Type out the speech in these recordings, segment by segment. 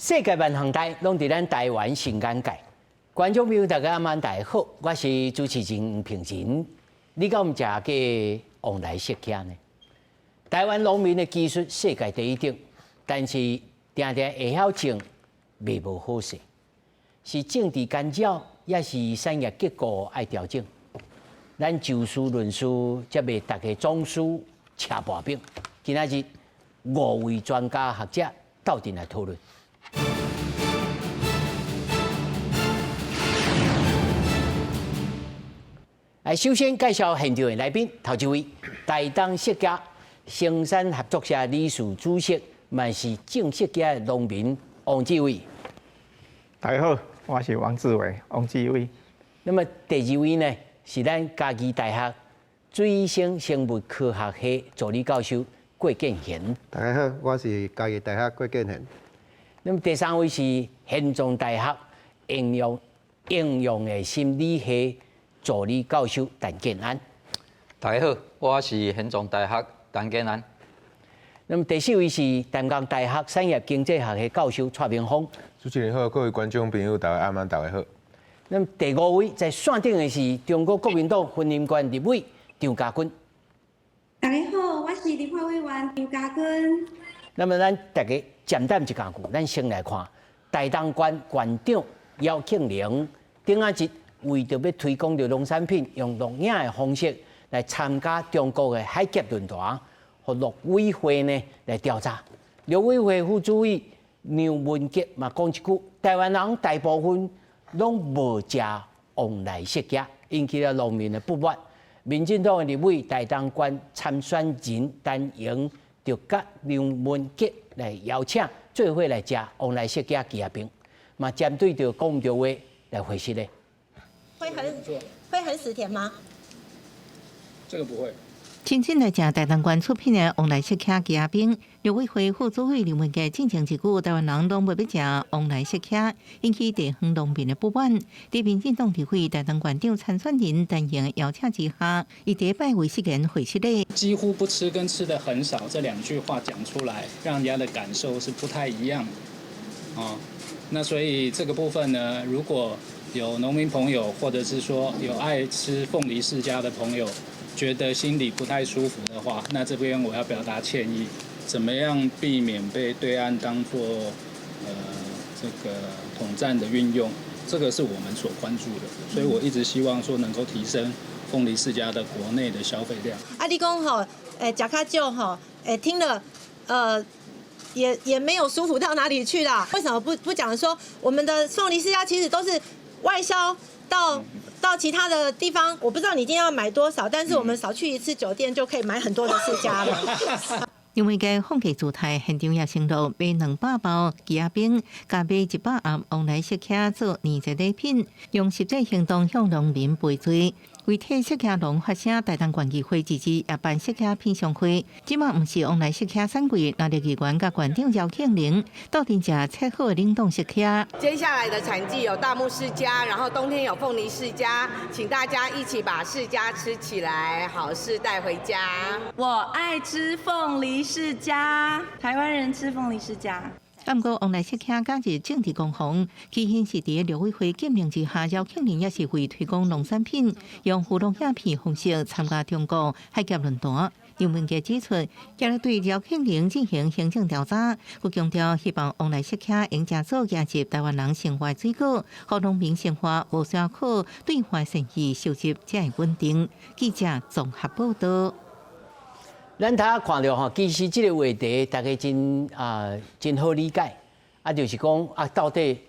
世界万行台拢伫咱台湾新眼界。观众朋友，大家晚大家好，我是主持人吴平仁。你敢有食过旺来雪茄呢？台湾农民的技术世界第一等，但是常常会晓种，袂无好势。是政治干扰，也是产业结构爱调整。咱就事论事，才袂大家总输吃薄饼。今仔日5位专家学者斗阵来讨论。首先介绍现场的来宾，头一位台东雪茄生产合作社理事主席，嘛是种雪茄的农民王志伟。大家好，我是王志伟，王志伟。那么第二位呢，是咱嘉义大学水生生物科学系助理教授郭建贤。大家好，我是嘉义大学郭建贤。那么第三位是现中大学应用的心理系助理教授陈建安。大家好，我是现中大学陈建安。那么第四位是淡江大学产业经济学系教授蔡明峰。主持人好，各位观众朋友，大家晚安，大家好。那么第五位在线顶的是中国国民党婚姻关立委张家军。大家好，我是立法委员张家军。那么咱大家简单一讲句，咱先来看台东县县长姚庆玲顶仔日为着要推广着农产品，用录影的方式来参加中国的海峡论坛，和陆委会呢来调查。陆委会副主委杨文杰嘛讲一句，台湾人大部分拢无食旺来雪茄，引起了农民的不满。民进党的立委台东县参选人陈莹就甲杨文杰来邀请做伙来食旺来雪茄鸡鸭饼，嘛针对着讲着话来回答咧。会很死甜吗？这个不会。亲亲来食台东县出品的旺来雪茄鸡鸭饼，陆委会副主委刘文杰进行一句台湾人拢袂要食旺来雪茄，引起地方农民的不满。在民进党立委台东县长参选人陈莹邀请之下，以第一摆为誓言回去咧。几乎不吃跟吃的很少这两句话讲出来，让人家的感受是不太一样的哦。那所以这个部分呢，如果有农民朋友，或者是说有爱吃凤梨世家的朋友，觉得心里不太舒服的话，那这边我要表达歉意。怎么样避免被对岸当作这个统战的运用？这个是我们所关注的，所以我一直希望说能够提升凤梨世家的国内的消费量。啊，你讲吼，假卡酒吼，听了，也没有舒服到哪里去啦。为什么不讲说我们的凤梨世家其实都是外销到其他的地方？我不知道你今天要买多少，但是我们少去一次酒店就可以买很多的世家了。因为个放假姿态，现场也承诺买200包鸡鸭饼，加买100盒旺来雪茄做年节礼品，用实际行动向农民赔罪。为替雪茄农发声，台东县议会支持也办雪茄品尝会。即马毋是旺来雪茄产柜，那立议员甲县长姚庆玲到店食切好的冷冻雪茄。接下来的产季有大木世家，然后冬天有凤梨世家，请大家一起把世家吃起来，好事带回家。我爱吃凤梨世家，台湾人吃凤梨世家。不过，旺来雪茄假日政治攻防，期限是伫陆委会禁令之下，姚庆玲也是为推广农产品，用互动影片方式参加中国海峡论坛。杨文杰指出，今日对姚庆玲进行行政调查，佮强调希望旺来雪茄用正做迎接台湾人生活水果，和农民生活无需要靠兑换生意收入才会稳定。记者综合报道。咱大家看到吼，其实这个话题大家真好理解，就是讲到底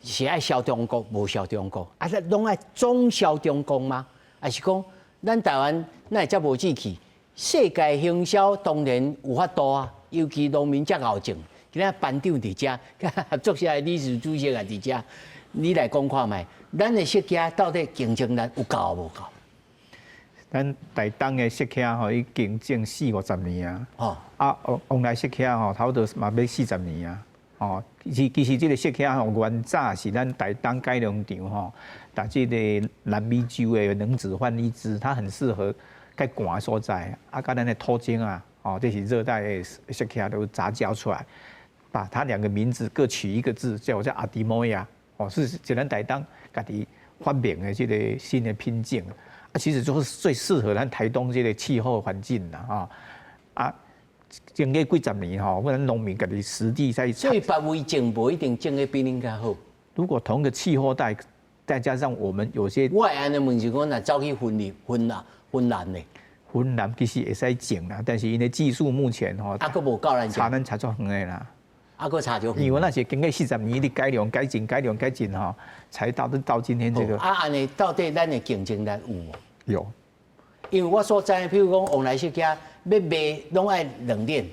是爱销中国，无销中国，拢爱总销中国吗？还是讲咱台湾那会遮无志气？世界行销当然有法度啊，尤其农民遮敖种，今仔班长伫遮，合作社的理事主席也伫遮，你来讲看卖，咱的雪茄到底竞争力有够无够？咱台东的雪茄吼，已经种40-50年啊。旺来雪茄吼，差不多嘛要40年啊。哦，其实这个雪茄吼，原早是咱台东改良场吼，打这个南美洲的能子换一支，它很适合较寒的所在。甲咱的土井啊，哦，这是热带的雪茄都杂交出来。把他2个名字各取一个字，叫阿迪摩亚，哦，是咱台东家己发明的这个新的品种，其实就是最适合咱台东这个气候环境啦，经过几十年吼，我们农民家己实地在。所以别位种不一定种的比恁较好。如果同个气候带，再加上我们有些，我安尼问是讲，若走去芬兰呢？芬兰其实会使种啦，但是因的技术目前吼，还佫无够咱差咱差足远的啦。佫差足远。因为那些经过40年的改良、改进吼，才到今天这个。安尼到底咱的竞争力有无？有。因为我所知，譬如讲往来色家要卖，拢爱2年，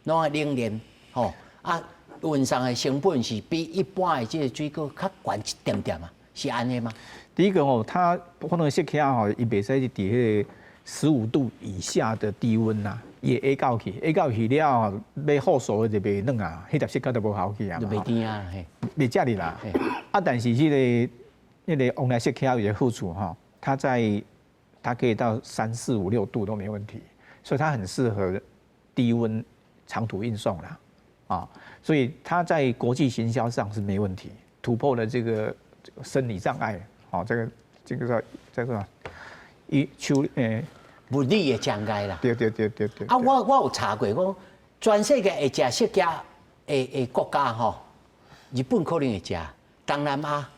拢爱0年，吼运送的成本是比一般的这个水果较悬一点点嘛，是安尼吗？第一个哦，它可能色卡吼，伊袂使伫迄个15度以下的低温呐，伊会下到去了，要好熟的就袂软啊，迄粒色卡就无好去啊，就袂甜啊，嘿，袂遮哩啦。但是迄个往来色卡有一个好处哈，它可以到3、4、5、6度都没问题，所以它很适合低温长途运送啦，所以它在国际行销上是没问题，突破了这个生理障碍，这个物理的障碍啦。对。我有查过，讲全世界会食色卡的国家吼，日本可能会食，东南亚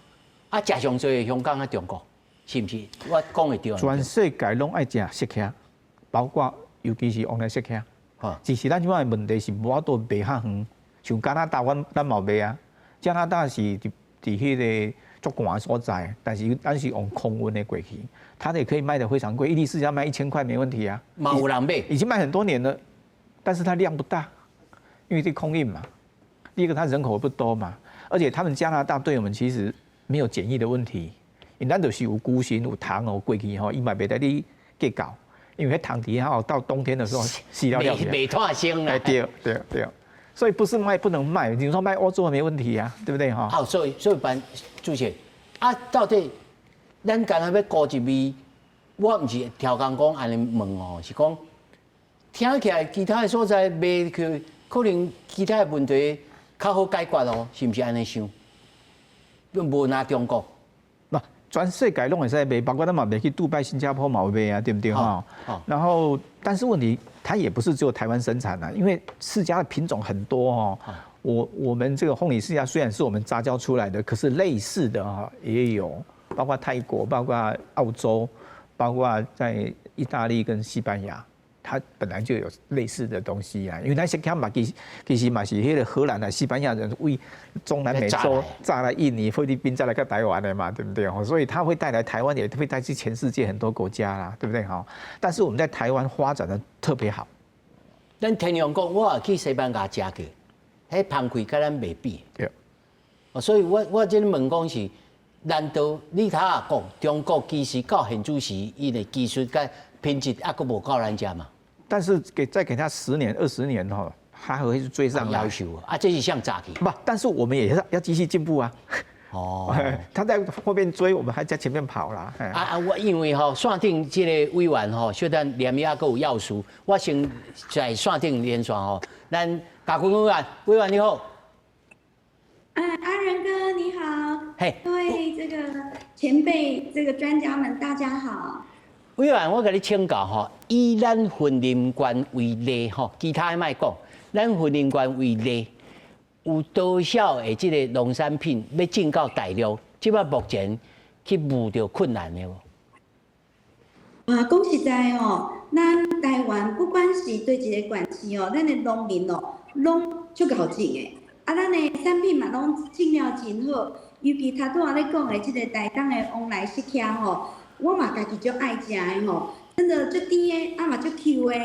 食上多的香港啊中国，是不是？我讲会对。全世界拢爱食色卡，包括尤其是往来色卡。只是咱即摆问题是无法度卖较远，像加拿大，咱嘛卖啊。加拿大是伫迄个足寒所在，但是咱是用空运的过去，它也可以卖得非常贵，1粒4要卖1000块没问题啊。有人买，已经卖很多年了，但是它量不大，因为这空运嘛。第一个它人口不多嘛，而且他们加拿大对我们其实没有检疫的问题，因咱就是有菇荇有糖哦过去吼，伊嘛袂得你计较。因为糖底哈到冬天的时候洗了没脱生了。对，所以不是卖不能卖，你说卖欧洲没问题啊，对不对哈？好，所以班主席到底咱刚才要顾一味，我唔是调工讲安尼问哦，是讲听起来其他的所在卖去，可能其他的问题较好解决哦，是不是安尼想？无拿中国。全世界拢会使卖，包括咱嘛卖去杜拜、新加坡嘛卖啊，对不对哈？然后，但是问题它也不是只有台湾生产啊，因为释迦的品种很多哦。我们这个凤梨释迦虽然是我们杂交出来的，可是类似的哈也有，包括泰国、包括澳洲、包括在意大利跟西班牙。它本来就有类似的东西啊，因为咱色卡嘛，其实嘛是迄个荷兰啊、西班牙人为中南美洲炸来印尼、菲律宾再来个台湾的嘛，对不对？所以它会带来台湾，也会带去全世界很多国家啦，对不对？哈，但是我们在台湾发展的特别好。咱听人讲，我也去西班牙食过，迄芳气甲咱袂比。对。所以我真问讲是，难道你头下讲中国其实到现主时，伊的技术甲品质还佫无够咱家嘛？但是再给他10年、20年哈，他还会追上要求啊，这是像早起。不，但是我们也要继续进步啊。他在后面追，我们还在前面跑啦。我因为线顶这个委员小等连夜还有要事，我先在线顶连线咱贾坤委员你好。阿仁哥你好。嘿。各位这个前辈、这个专家们，大家好。委员，我甲你请教以咱云林县为例其他的莫讲，咱云林县为例，有多少的这个农产品要进到大陆？即摆目前去遇到困难的无？讲实在咱台湾不管是对一个县市咱的农民拢足够种的，咱的产品嘛拢种了真好，尤其头拄仔咧讲的这个台东的往来释迦我嘛家己足爱食的真的足甜的，嘛足 Q 的，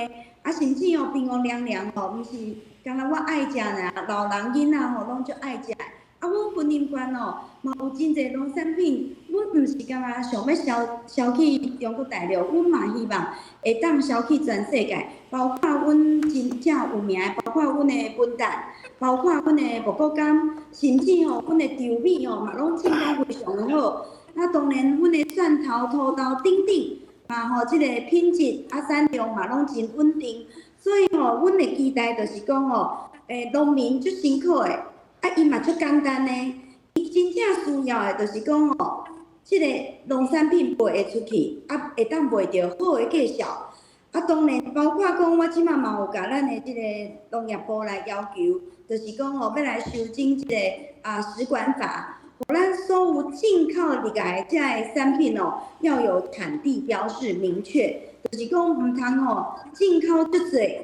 甚至冰凉凉毋是干那我爱食啦，老人囡仔拢足爱食。阮云林县嘛有真侪农产品，阮毋是干那想要销去中国大陆，阮嘛希望会当销去全世界，包括阮真正有名的，包括阮的文旦，包括阮的木果柑，甚至阮的稻米嘛拢种得非常的好。当然，阮的蒜头、土豆等等，嘛吼，即个品质产量嘛拢真稳定，所以吼，阮的期待就是讲吼，农民足辛苦的，伊嘛足简单的，伊真正需要的就是讲吼，即个农产品卖会出去，会当卖着好的价效。当然，包括讲我即马嘛有甲咱的即个农业部来要求，就是讲吼，要来修正即个食管法，互咱所有进口入来遮的产品哦，要有产地标示明确，就是讲毋通吼进口足侪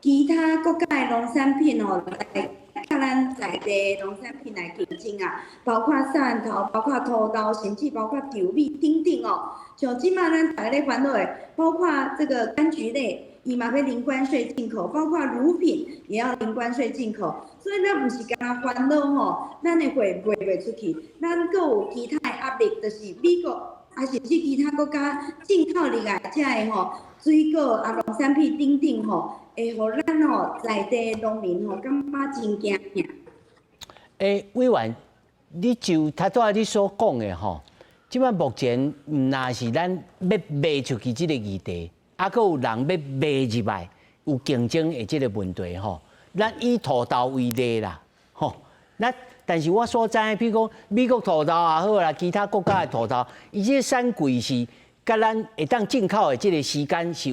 其他国家的农产品哦来甲咱在地农产品来竞争啊，包括蒜头、包括土豆，甚至包括稻米等等哦。像即马咱大家咧烦恼的，包括这个柑橘类，伊嘛要零关税进口，包括乳品也要零关税进口。所以咱毋是干烦恼吼，咱的货卖袂出去，咱阁有其他的压力，就是美国啊，甚至其他国家进口入来遮的吼水果农产品等等吼，会互咱吼在地农民吼感觉真惊吓。委员，你就头拄你所讲的吼。即摆目前毋那是咱要卖出去即个议题，阁有人要卖入来，有竞争的即个问题吼。咱以土豆为例啦，吼，但是我所知，比如讲美国土豆也好啦，其他国家的土豆，伊即个产季是甲咱会当进口的即个时间是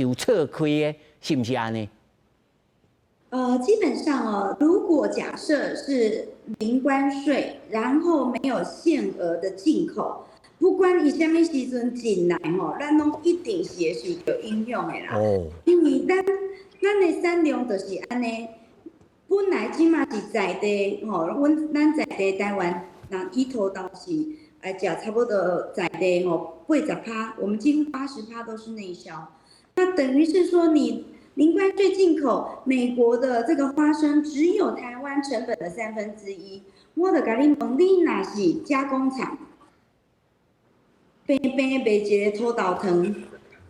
有错开的，是毋是安尼？基本上哦，如果假设是零关税，然后没有限额的进口，不管伊什么时阵进来吼，咱拢一定是会受到影响的啦。因为咱的产量就是安尼，本来即马是在地吼，咱在地台湾人以土豆是食差不多在地吼80%，我们几乎80%都是内销。那等于是说你。零关税进口美国的这个花生只有台湾成本的1/3。我就甲你问，你若是加工厂，平平卖一个土豆糖，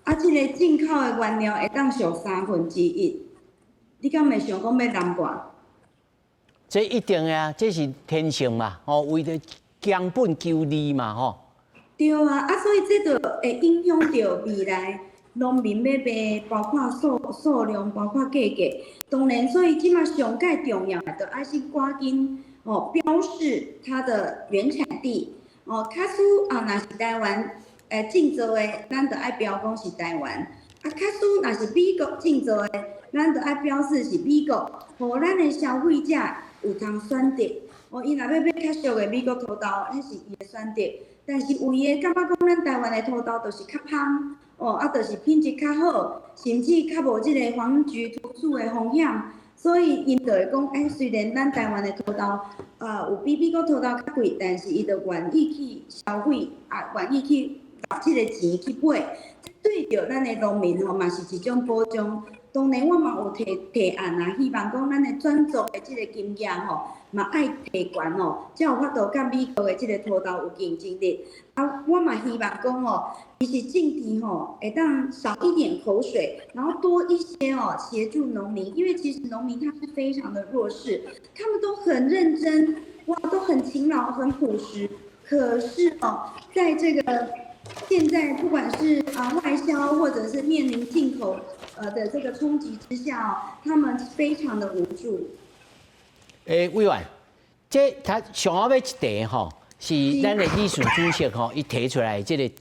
这个进口的原料会当俗1/3，你敢会想讲要难过？这一定的啊，这是天性嘛，为了降本求利嘛，吼。对啊，所以这就会影响到未来。农民要卖，包括数量，包括价格，当然，所以即马上介重要的，就爱是赶紧标示它的原产地。卡苏若是台湾进做的，咱就爱标讲是台湾。卡苏若是美国进做的，咱就爱标示是美国，互咱的消费者有通选择。伊若要买较俗的美国土豆，迄是伊的选择。但是有伊感觉讲，咱台湾的土豆就是较香。就是品质较好，甚至较无即个黄菊毒素的风险，所以因就会讲，虽然咱台湾的土豆，有比美国土豆较贵，但是伊就愿意去消费，愿意去拿即个钱去买，对着咱的农民吼嘛是一种保障。当然，我嘛有提案啊，希望讲咱的转作的即个经验吼，嘛爱提悬吼，才有法度甲美国的即个土豆有竞争力。我嘛希望讲吼，其实政治吼会当少一点口水，然后多一些协助农民，因为其实农民他是非常的弱势，他们都很认真，都很勤劳，很朴实。可是在这个现在不管是外销或者是面临进口的这个冲击之下他们非常的无助。委员，这他上后尾一题吼，是咱的理事主席吼，伊提出来这个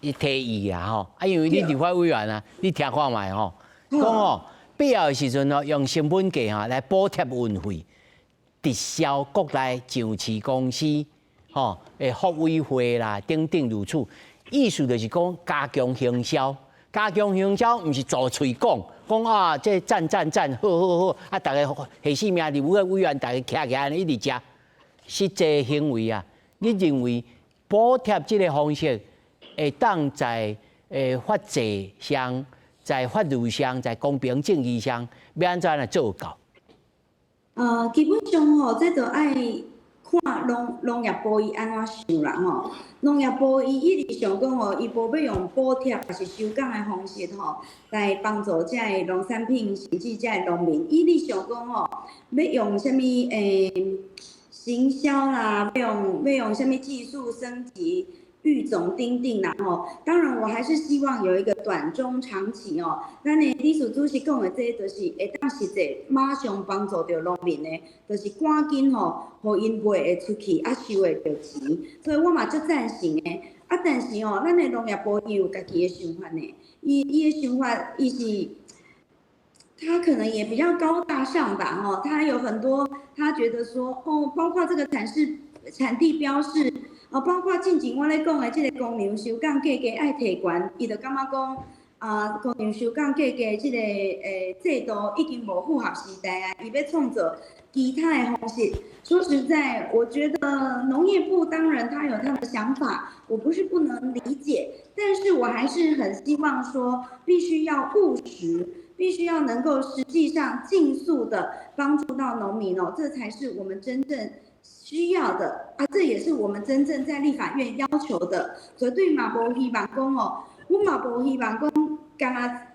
伊提议啊吼，因为你立法委员啊，你听看卖吼，讲必要的时阵用成本价来补贴运费，直销国内上市公司福委会啦等等如此。意思就是讲加强行销，加强行销毋是做嘴讲这赞，好，大家下死命立委员大家徛起安尼一直食，实际行为啊，你认为补贴这个方式会当在法制上、在法律上、在公平正义上，要安怎来做到？基本上这就爱。看农业部伊安怎想啦吼，农业部伊一直想讲伊无要用补贴还是收奖的方式来帮助遮个农产品，甚至遮个农民。伊直想讲要用什么行销啦，要用什么技术升级，育种丁丁啦吼。当然，我还是希望有一个短中长期哦。咱的李署主席讲的这个，就是会当实际马上帮助到农民的，就是赶紧吼，互因卖会出去，收会到钱。所以我嘛足赞成的。但是哦，咱的农业部伊有家己的想法呢，伊的想法伊是。他可能也比较高大上吧，哦，他有很多，他觉得说，哦，包括这个产地标示，哦，包括近前我咧讲的这个公牛收降价格爱提悬，伊就感觉讲，公牛收降价格这个制度已经无符合时代啊，伊要创造其他的方式。说实在，我觉得农业部当然他有他的想法，我不是不能理解，但是我还是很希望说，必须要务实。必须要能够实际上尽速的帮助到农民哦，这才是我们真正需要的啊！这也是我们真正在立法院要求的。绝对嘛无希望讲哦，我嘛无希望讲干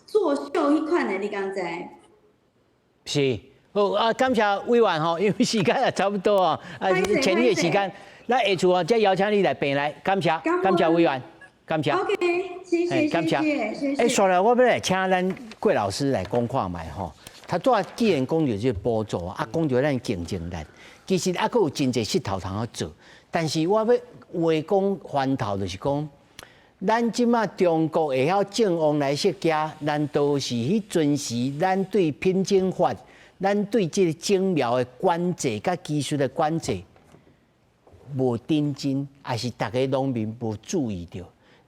作秀迄款的，你敢知？是，好啊，感谢委员吼，因为时间也差不多哦，前列时间，那下次哦，再邀请你来并来，感谢委员。感谢 ，OK， 谢谢，感谢。说来，我要来请咱郭老师来讲看卖吼。他既然讲到这个补助啊，讲到咱竞争力，其实还佫有真侪事头通要做。但是我要话讲翻头，就是讲，咱即马中国会晓正往来设计，难道是迄阵时咱对品种法、咱对这个种苗的管制、甲技术的管制无认真，还是大家农民无注意到？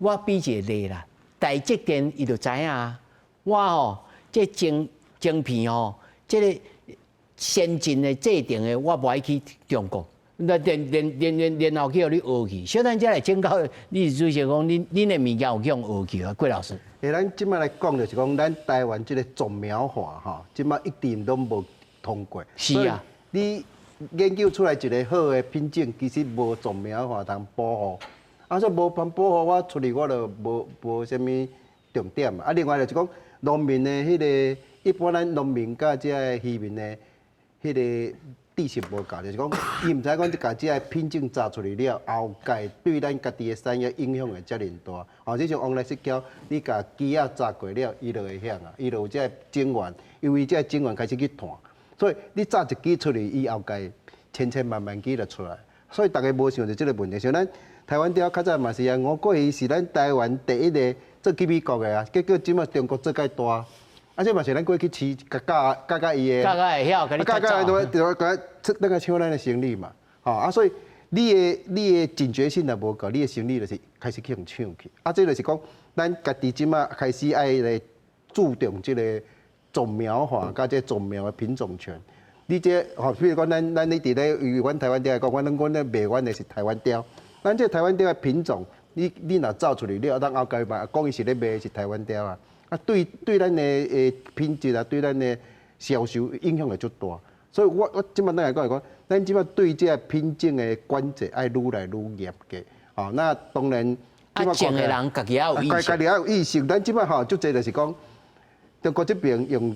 我比一个例啦，台积电伊就知影啊。我吼，这晶片吼，这个先进的制定的，我不爱去中国，然后去互你学去。小等才来请教李主席讲，恁的物件有去用学去啊？郭老师。咱即摆来讲就是讲，咱台湾这个种苗化吼，即摆一定都无通过。是啊。你研究出来一个好的品种，其实无种苗化通保护。所以无帮保护我处理，我就无啥物重点嘛。另外就是讲农民的迄个，一般咱农民甲这个渔民的迄个知识无够，就是讲伊唔知讲这个品种炸出来了后，届对咱家己的产业影响会遮尔大。哦，就像往来失胶，你甲鸡仔炸过了，伊就会响啊，伊就有这个精源，因为这个精源开始去断，所以你炸一鸡出来，伊后届千万鸡就出来。所以大家无想到这个问题，像咱。台湾雕较早嘛是啊，我过去是咱台湾第一个做去美国的啊，结果即马中国做介大，啊这嘛是咱过去饲教伊的，教会晓，甲你教就出那个抢咱的生理嘛，吼啊，所以你的警觉性也无够，你的生理就是开始去用抢去，啊，这就是讲咱家己即马开始爱来注重这个种苗化，甲这种苗的品种权。你这吼，比如讲咱你伫咧以阮台湾雕来讲，阮咧卖阮的是台湾雕。咱这台湾雕的品种，你若造出来了，咱后届嘛讲伊是咧卖是台湾雕啊，对咱的品质啊，对咱的销售影响会足大。所以我即摆来讲，咱即摆对这品种的管制爱愈来愈严格。哦，那当然，种的人家己也有意识，家己也有意识。咱即摆吼，足济就是讲，中国这边用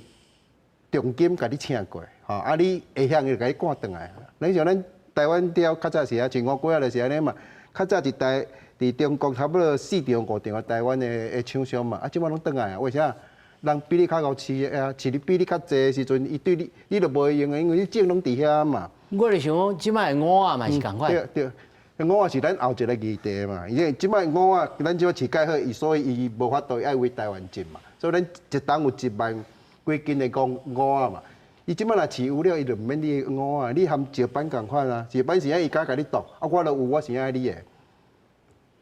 重金甲你请过，吼，啊你下向就甲你赶转来。你像咱台湾雕较早是啊，像我几啊就是安尼嘛。较早伫中国差不多4场5场的台湾的厂商嘛，啊，即摆拢转来啊？为啥？人比你较高饲啊，饲你比你较济时阵，伊对你就无会用的，因为你种拢伫遐嘛。我就想讲，即摆鹅啊嘛是共款。对，鹅啊是咱后一个议题嘛，因为即摆鹅啊，咱即摆饲介好，所以伊无法度爱为台湾进嘛，所以咱一档有1万几斤的鹅啊嘛。伊即摆若饲有了，伊就毋免你鹅啊，你含石斑共款啊，石斑是伊敢甲你毒，啊我就有，我是爱你的，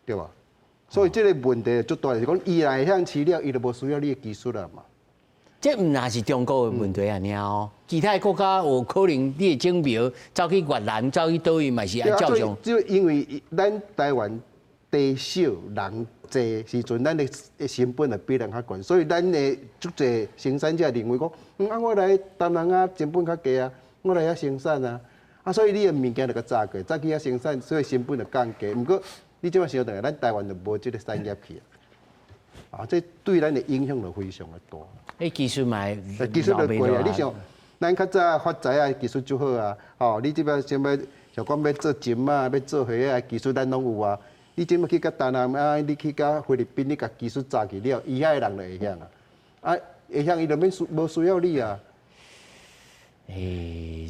对吧？所以这个问题最大就是讲，伊若会晓饲了，伊就无需要你的技术了嘛。这毋那是中国的问题啊，尔其他国家有可能你的种苗走去越南、走去倒位嘛是按照常。就因为咱台湾地少人济时阵，咱的成本就比人较悬，所以咱的足济生产者认为讲，我来台南啊，成本较低啊，我来遐生产啊，所以你的物件就较早过，早去遐生产，所以成本就降低。不过你即摆想等下，咱台湾就无即个产业去啊，这对咱的影响就非常的大。技术嘛，技术就贵啊！你想，咱较早发财啊，技术就好啊。哦，你即摆想要像讲要做针啊，要做鞋啊，技术咱拢有啊。你即么去甲东南亚，你去甲菲律宾，你甲技术扎起了，伊遐人就会晓啊。啊，会晓伊就免无需要你啊。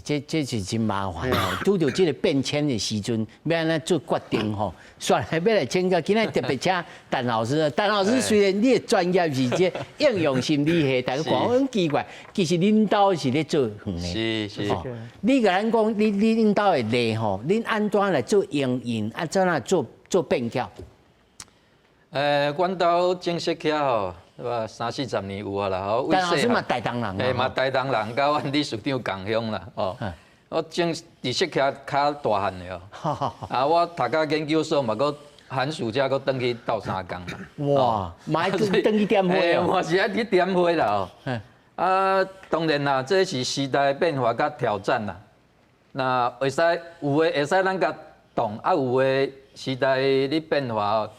这是真麻烦哦。拄到这个变迁的时阵，要安怎做决定吼？算来要来请教，今日特别请陈老师。陈老师虽然你的专业是这应用心理学，但是讲很奇怪，其实恁兜是咧做远的。是。你甲咱讲，你恁兜的例吼，恁安怎来做营运，安怎来做变革？阮兜正式起吼。对吧？30-40年有啊啦，吼。陈老师嘛，台东人。嘛台东人，甲阮理事长共乡啦，哦。我正伫设计较大汉的哦。啊，我读到研究所嘛，搁寒暑假搁转去斗3工。哇，嘛爱转去点花哦。我是爱去点花啦哦。啊，当然啦，这是时代变化甲挑战啦。那会使有诶会使咱甲动，啊有诶时代咧变化哦，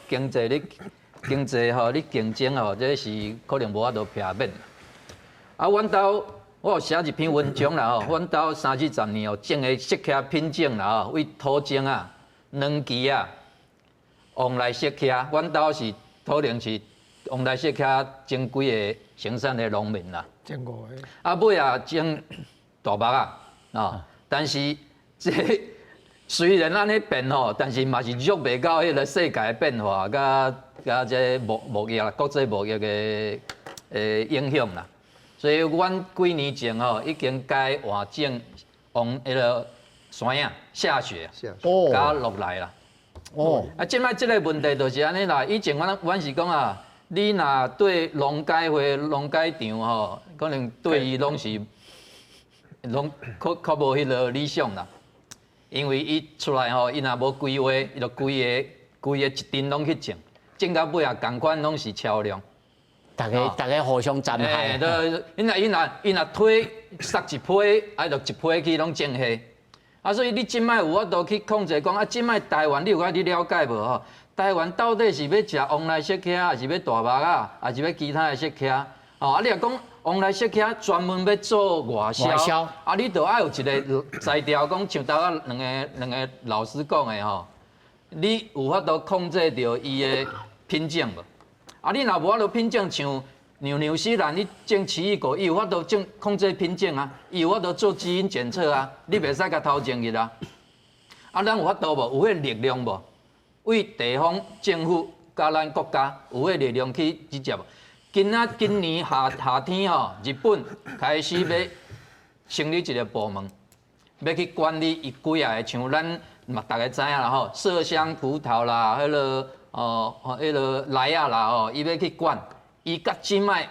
经济吼，你竞争吼，这是可能无法度避免。啊，阮兜我有写一篇文章啦吼，阮兜30-40年哦，种的色卡品种啦吼，为土种啊、软基啊、往来色卡，阮兜是可能是往来色卡种几个生产的农民啦。种5个。啊，尾啊种大麦啊，啊，但是这虽然安尼变吼，但是嘛是约袂到迄个世界的变化，甲这贸易啦、国际贸易的影响啦。所以阮几年前吼，已经改换种往迄个山影下雪，甲落来啦。哦。啊，即摆即个问题就是安尼啦。以前阮是讲啊，你若对农改会、农改场吼，可能对伊拢是较无迄个理想啦。因为伊出来吼，伊若无规划，伊就规个一阵拢去种，种到尾啊，共款拢是超量。大家互相残害。伊若推塞一批，啊，就一批去拢种下。啊，所以你即摆有法度去控制讲啊，即摆台湾你有你了解无吼？台湾到底是要食往来色卡，还是要大麦啊，还是要其他的色卡？哦，啊，你若讲往来色卡专门要做外销，啊，你就要有一个材料，讲像头仔两个老师讲的吼，你有法度控制着伊的品种无？啊，你若无法度品种，像纽西兰，你种奇异果，伊有法度控制品种啊，伊有法度做基因检测啊，你袂使甲偷种去啦。啊，咱有法度无？有迄力量无？为地方政府甲咱国家有迄力量去接无？今年夏天吼，日本开始要成立一个部门，要去管理伊几啊个，像咱嘛大家知影啦吼，麝香葡萄啦，迄个迄个莱啊啦吼，伊要去管，伊甲即摆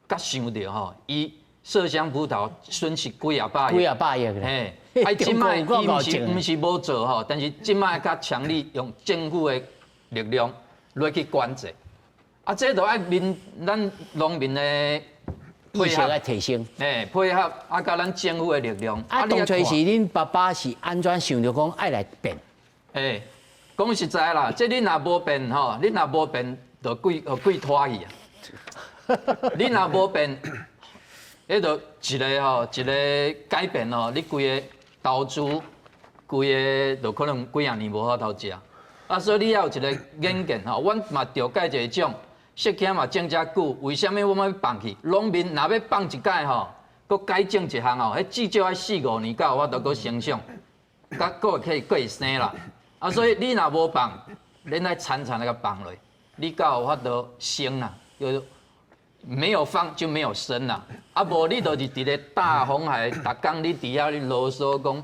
甲想着吼，伊麝香葡萄损失几啊百亿嘿，啊即摆伊毋是无做吼，但是即摆较强力用政府的力量来去管制。啊，这都爱咱农民的意识来提升，配合啊，甲咱政府的力量。啊，当初是恁爸爸是安怎想着讲爱来变？讲实在啦，这你若无变吼，你若无变，就鬼拖去啊。你若无变，迄就一个改变吼，你规个投资，规个就可能几啊年无法度食。啊，所以你要有一个眼镜吼，阮嘛着改一种。色卡嘛种遮久，为什么我们要放弃？农民若要放一届吼，搁改种一项吼，迄至少要4-5年才有法度搁生长，甲搁会生啦。啊，所以你若无放，恁来铲那个放落，你才有法度生啦。就没有放就没有生啦。啊，无你就是伫咧大风海，逐工你伫遐你啰嗦讲，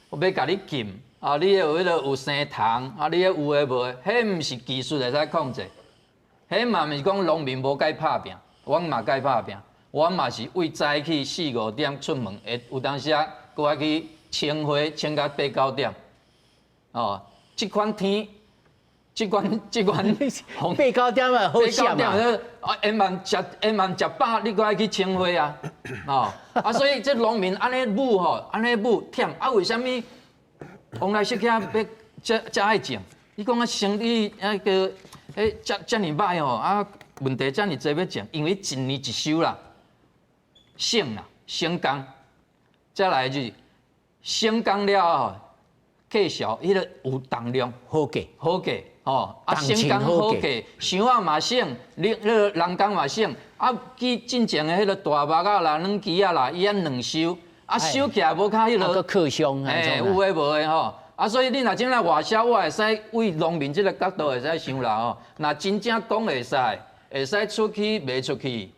我要甲你禁啊，你有迄个有生虫啊，你有诶无诶，迄毋是技术会使控制。迄嘛毋是讲农民无该拍拼，阮嘛该拍拼，阮嘛是为早起4-5点出门，会有当时啊，搁爱去清花，清到8-9点。哦，即款天，即款8-9点啊，好险嘛！下晚食饱，你搁爱去清花啊？哦，啊，所以这农民安尼舞吼，安尼舞忝啊，为什么往来色卡要遮爱种？你讲啊，生理那个。遮尔歹吼啊！问题遮尔济要种，因为一年一收啦，省啦，省工，再来就是省工了后，计小迄个有重量，好价，哦，生工好价，箱仔嘛省，人工嘛省，进前的迄个大麦啊啦、软机啊啦，伊按两收，收起来无较迄落客商，有诶无诶吼。所以你若真来外销，我会使为农民这个角度会使想啦吼。若真正讲会使出去卖出去，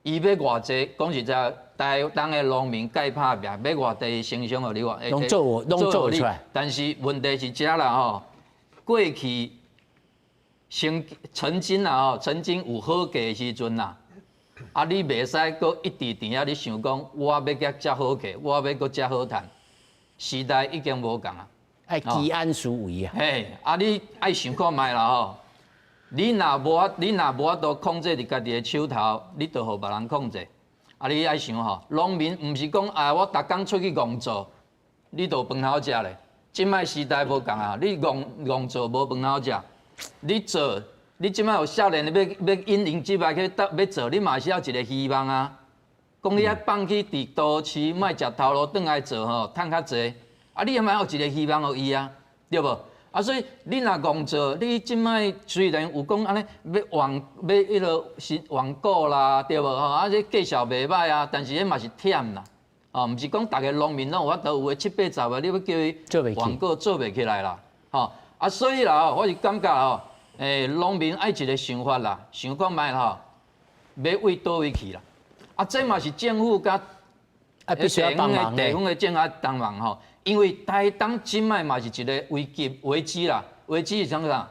伊要偌济？讲实在，台东的农民介拍拼，要偌济生产互你话，拢做出来。但是问题是遮啦吼，过去曾经有好价的时阵啦，你袂使搁一直伫遐咧想讲，我要甲遮好价，我要搁遮好赚。时代已经无共啊。爱居安思危啊！嘿，你爱想看卖啦吼。你若无法度控制伫家己的手头，你就互别人控制。你爱想吼，农民毋是讲我逐工出去工作，你就饭好食咧。即摆时代无共啊，你工作无饭好食，你做，你即摆有少年要引领即摆去要做，你嘛是要一个希望啊。讲你爱放弃伫都市，莫食头路，转来做吼，赚较济。你也嘛有一个希望互伊啊，对无？所以你若工作，你即摆虽然有讲安尼要迄落是旺股啦，对无？这绩效袂歹啊，但是迄嘛是忝啦，毋是讲逐个农民拢有法度有7、8、10个，你要叫伊旺股做袂起来啦，所以啦，我是感觉农民爱一个想法啦，想看卖啦，要为倒位去啦，这嘛是政府甲必须要帮忙地方的政府帮忙吼。因为台东即摆嘛是一个危机啦，危机是啥？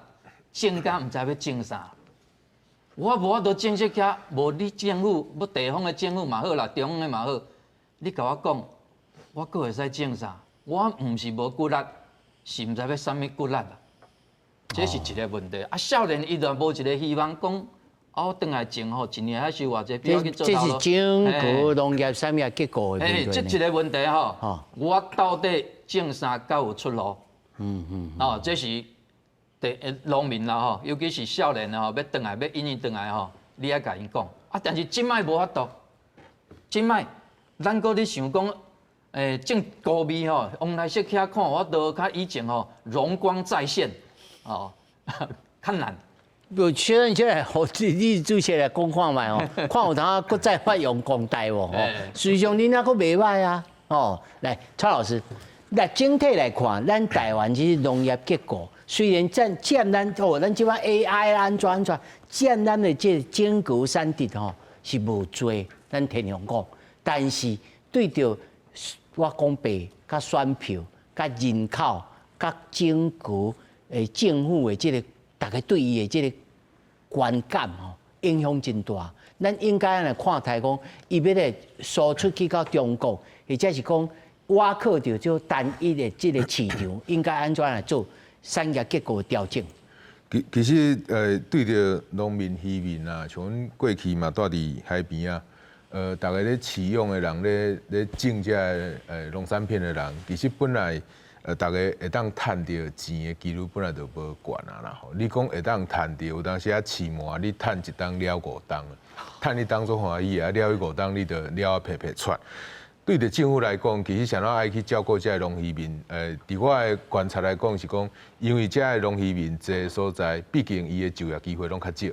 政家毋知要种啥，我无法度种这遐，无你政府，要地方的政府嘛好啦，中央的嘛好，你甲我讲，我阁会使种啥？我毋是无骨力，是毋知要啥物骨力啦，这是一个问题。少年伊就无一个希望讲。我转来种吼，一年还收偌济，比我去做头路。这是整个农业产业结构的问题。这一个问题吼，我到底种啥才有出路？这是农民啦吼，尤其是少年啦吼，要转来要引转来吼，你爱甲因讲。但是即摆无法度，即摆咱搁咧想讲，种高米吼，往来说起看，我都较以前吼荣光再现，较难。确认起来，你主席来讲看卖哦，看有当搁再发扬光大无？实际上你那搁袂歹啊！来，蔡老师，来整体来看，咱台湾其实农业结构虽然占咱咱即摆 AI 安怎占咱的这整个产值是无多，咱天阳讲，但是对着我讲白，甲选票、甲人口、甲整个政府的这个大家对伊的这个观感影响真大。咱应该来看待讲，伊要来输出去到中国，或者是讲挖靠着就单一的这个市场，应该安怎来做产业结构的调整？其实对着农民渔民啊，像阮过去嘛住伫海边啊，大家咧饲养的人咧种这农产品的人，其实本来。大家会当赚到钱的几率本来就无悬啊啦吼。你讲会当赚到，有当时啊饲满，你赚一档了5档，赚你当作欢喜啊，了伊5档你就了皮皮喘。对着政府来讲，其实上哪爱去照顾这农渔民。伫我的观察来讲是讲，因为这的农渔民这所在，毕竟伊的就业机会拢较少。